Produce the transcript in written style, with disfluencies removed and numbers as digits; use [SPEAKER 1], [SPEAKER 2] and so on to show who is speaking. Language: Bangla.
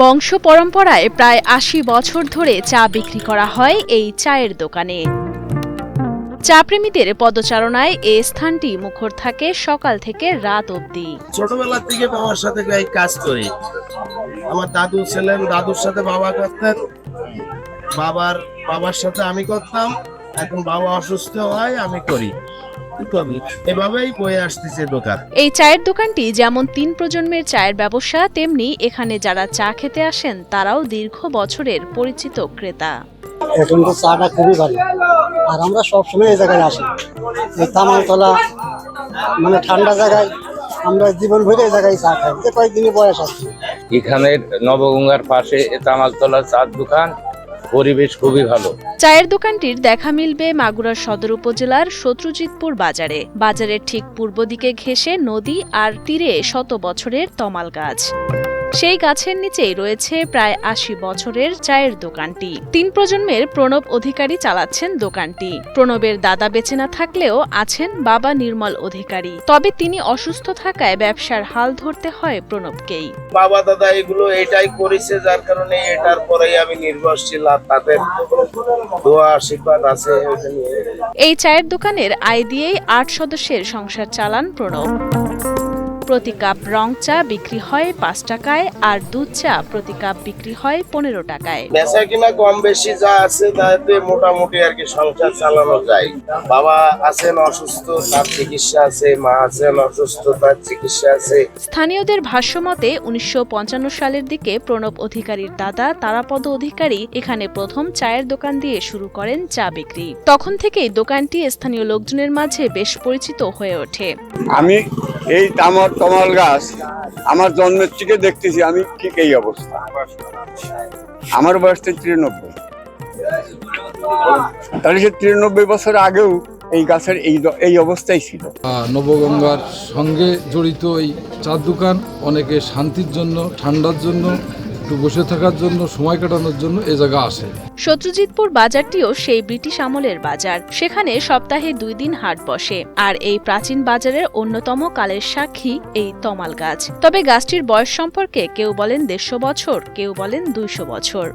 [SPEAKER 1] বংশ পরম্পরায় প্রায় ৮০ বছর ধরে চা বিক্রি করা হয় এই চায়ের দোকানে। চা প্রেমীদের পদচারণায় এই স্থানটি মুখর থাকে সকাল থেকে রাত অবধি।
[SPEAKER 2] ছোটবেলা থেকে বাবার সাথে কাজ করি। আমার দাদু ছিলেন, দাদুর সাথে বাবা করতেন, বাবার সাথে আমি করতাম। এখন বাবা অসুস্থ হয়, আমি করি। এভাবেই বয়ে আসতেছে দোকান।
[SPEAKER 1] এই চায়ের দোকানটি যেমন ৩ প্রজন্মের চায়ের ব্যবসা, তেমনি এখানে যারা চা খেতে আসেন তারাও দীর্ঘ বছরের পরিচিত ক্রেতা।
[SPEAKER 3] এখন তো চাটা খুবই ভালো, আর আমরা সবসময় এই জায়গায় আসি। এই তামালতলা মানে ঠান্ডা জায়গায় আমরা জীবন ভরে এই জায়গায় চা খাই, কয়েকদিনই বয়স আছে।
[SPEAKER 4] এখানে নবগঙ্গার পাশে তামালতলা চার দোকান, পরিবেশ খুবই ভালো।
[SPEAKER 1] চায়ের দোকানটির দেখা মিলবে মাগুরা সদর উপজেলার শত্রুজিতপুর বাজারে। বাজারের ঠিক পূর্ব দিকে ঘেঁষে নদী, আর তীরে শত বছরের তমাল গাছ। সেই গাছের নিচেই রয়েছে প্রায় ৮০ বছরের চায়ের দোকানটি। ৩ প্রজন্মের প্রণব অধিকারী চালাচ্ছেন দোকানটি। প্রণবের দাদা বেঁচে না থাকলেও আছেন বাবা নির্মল অধিকারী। তবে তিনি অসুস্থ থাকায় ব্যবসার হাল ধরতে হয় প্রণবকেই।
[SPEAKER 2] বাবা দাদা এগুলো এটাই করেছে, যার কারণে এটার পরেই আমি নির্ভরশীল, আর তাদের দোয়া আশীর্বাদ আছে।
[SPEAKER 1] এই চায়ের দোকানের আয় দিয়েই ৮ সদস্যের সংসার চালান প্রণব। প্রতি কাপ রং চা বিক্রি হয় ৫ টাকায়, আর দুধ চা প্রতি কাপ বিক্রি হয় ১৫ টাকায়।
[SPEAKER 2] বেচা কিনা কম বেশি যা আছে তাতে মোটামুটি আর কি সংসার চালানো যায়। বাবা আছেন অসুস্থ, তার চিকিৎসা আছে। মা আছেন অসুস্থ, তার চিকিৎসা আছে।
[SPEAKER 1] স্থানীয়দের ভাষ্যমতে ১৯৫৫ সালের দিকে প্রণব অধিকারীর দাদা তারাপদ অধিকারী এখানে প্রথম চায়ের দোকান দিয়ে শুরু করেন চা বিক্রি। তখন থেকেই দোকানটি স্থানীয় লোকজনের মাঝে বেশ পরিচিত হয়ে ওঠে।
[SPEAKER 5] আমি এই তমাল গাছ আমার জন্মের থেকে দেখতেছি, আমি ঠিক এই অবস্থা। আমার বয়স ৯৩। তাহলে সে ৯৩ বছর আগেও এই গাছের এই অবস্থাই ছিল।
[SPEAKER 6] নবগঙ্গার সঙ্গে জড়িত এই চার দোকান অনেকে শান্তির জন্য, ঠান্ডার জন্য, একটু বসে থাকার জন্য, সময় কাটানোর জন্য এ জায়গা আসে।
[SPEAKER 1] শত্রুজিতপুর বাজারটিও সেই ব্রিটিশ আমলের বাজার। সেখানে সপ্তাহে ২ দিন হাট বসে, আর এই প্রাচীন বাজারের অন্যতম কালের সাক্ষী এই তমাল গাছ। তবে গাছটির বয়স সম্পর্কে কেউ বলেন ১৫০ বছর, কেউ বলেন ২০০ বছর।